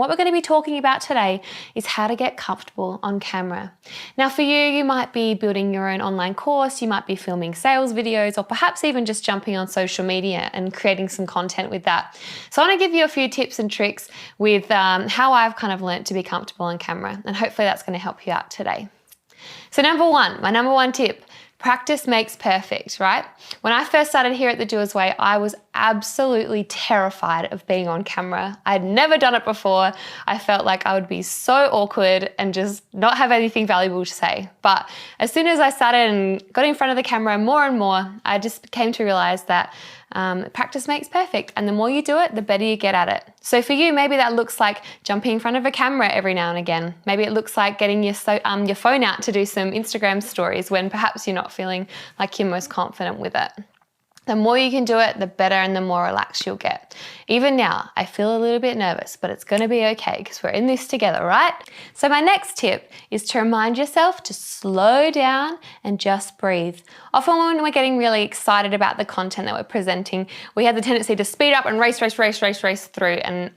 What we're going to be talking about today is how to get comfortable on camera. Now for you, you might be building your own online course, you might be filming sales videos, or perhaps even just jumping on social media and creating some content with that. So I want to give you a few tips and tricks with how I've kind of learned to be comfortable on camera, and hopefully that's going to help you out today. So my number one tip, practice makes perfect, right? When I first started here at the Doers Way, I was absolutely terrified of being on camera. I'd never done it before. I felt like I would be so awkward and just not have anything valuable to say. But as soon as I started and got in front of the camera more and more, I just came to realize that practice makes perfect, and the more you do it, the better you get at it. So for you, maybe that looks like jumping in front of a camera every now and again. Maybe it looks like getting your phone out to do some Instagram stories when perhaps you're not feeling like you're most confident with it. The more you can do it, the better and the more relaxed you'll get. Even now, I feel a little bit nervous, but it's going to be okay because we're in this together, right? So my next tip is to remind yourself to slow down and just breathe. Often when we're getting really excited about the content that we're presenting, we have the tendency to speed up and race through, and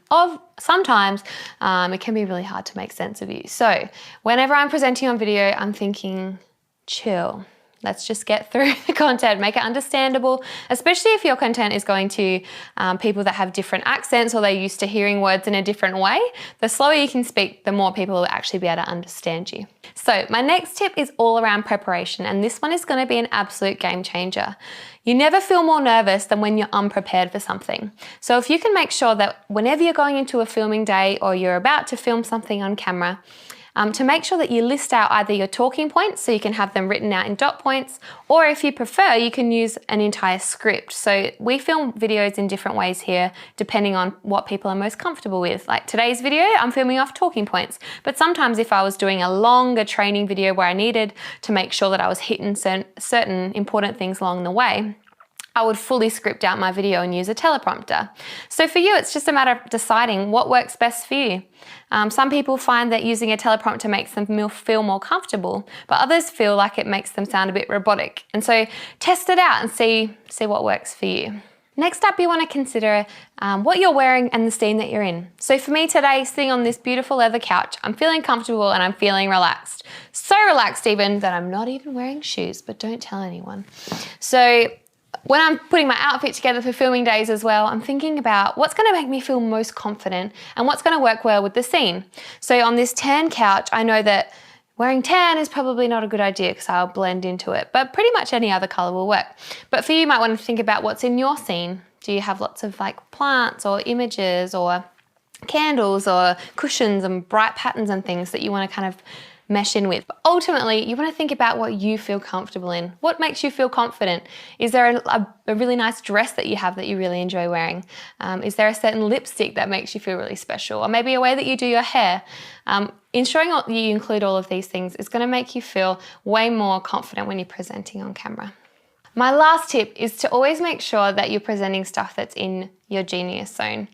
sometimes it can be really hard to make sense of you. So whenever I'm presenting on video, I'm thinking, chill. Let's just get through the content, make it understandable, especially if your content is going to people that have different accents or they're used to hearing words in a different way. The slower you can speak, the more people will actually be able to understand you. So my next tip is all around preparation, and this one is going to be an absolute game changer. You never feel more nervous than when you're unprepared for something. So if you can make sure that whenever you're going into a filming day or you're about to film something on camera, to make sure that you list out either your talking points so you can have them written out in dot points, or if you prefer, you can use an entire script. So we film videos in different ways here, depending on what people are most comfortable with. Like today's video, I'm filming off talking points, but sometimes if I was doing a longer training video where I needed to make sure that I was hitting certain important things along the way, I would fully script out my video and use a teleprompter. So for you, it's just a matter of deciding what works best for you. Some people find that using a teleprompter makes them feel more comfortable, but others feel like it makes them sound a bit robotic. And so test it out and see what works for you. Next up, you want to consider what you're wearing and the scene that you're in. So for me today, sitting on this beautiful leather couch, I'm feeling comfortable and I'm feeling relaxed. So relaxed even that I'm not even wearing shoes, but don't tell anyone. So when I'm putting my outfit together for filming days as well, I'm thinking about what's going to make me feel most confident and what's going to work well with the scene. So on this tan couch, I know that wearing tan is probably not a good idea because I'll blend into it, but pretty much any other color will work. But for you, you might want to think about what's in your scene. Do you have lots of like plants or images or candles or cushions and bright patterns and things that you want to kind of mesh in with? But ultimately, you want to think about what you feel comfortable in. What makes you feel confident? Is there a really nice dress that you have that you really enjoy wearing? Is there a certain lipstick that makes you feel really special? Or maybe a way that you do your hair? Ensuring you include all of these things is going to make you feel way more confident when you're presenting on camera. My last tip is to always make sure that you're presenting stuff that's in your genius zone.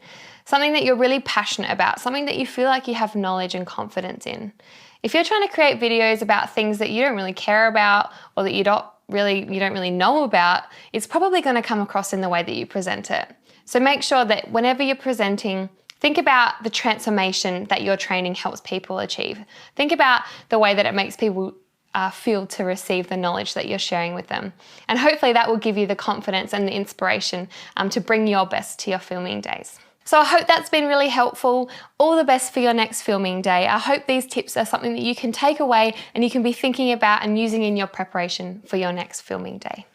Something that you're really passionate about, something that you feel like you have knowledge and confidence in. If you're trying to create videos about things that you don't really care about or that you don't really know about, it's probably going to come across in the way that you present it. So make sure that whenever you're presenting, think about the transformation that your training helps people achieve. Think about the way that it makes people feel to receive the knowledge that you're sharing with them. And hopefully that will give you the confidence and the inspiration to bring your best to your filming days. So I hope that's been really helpful. All the best for your next filming day. I hope these tips are something that you can take away and you can be thinking about and using in your preparation for your next filming day.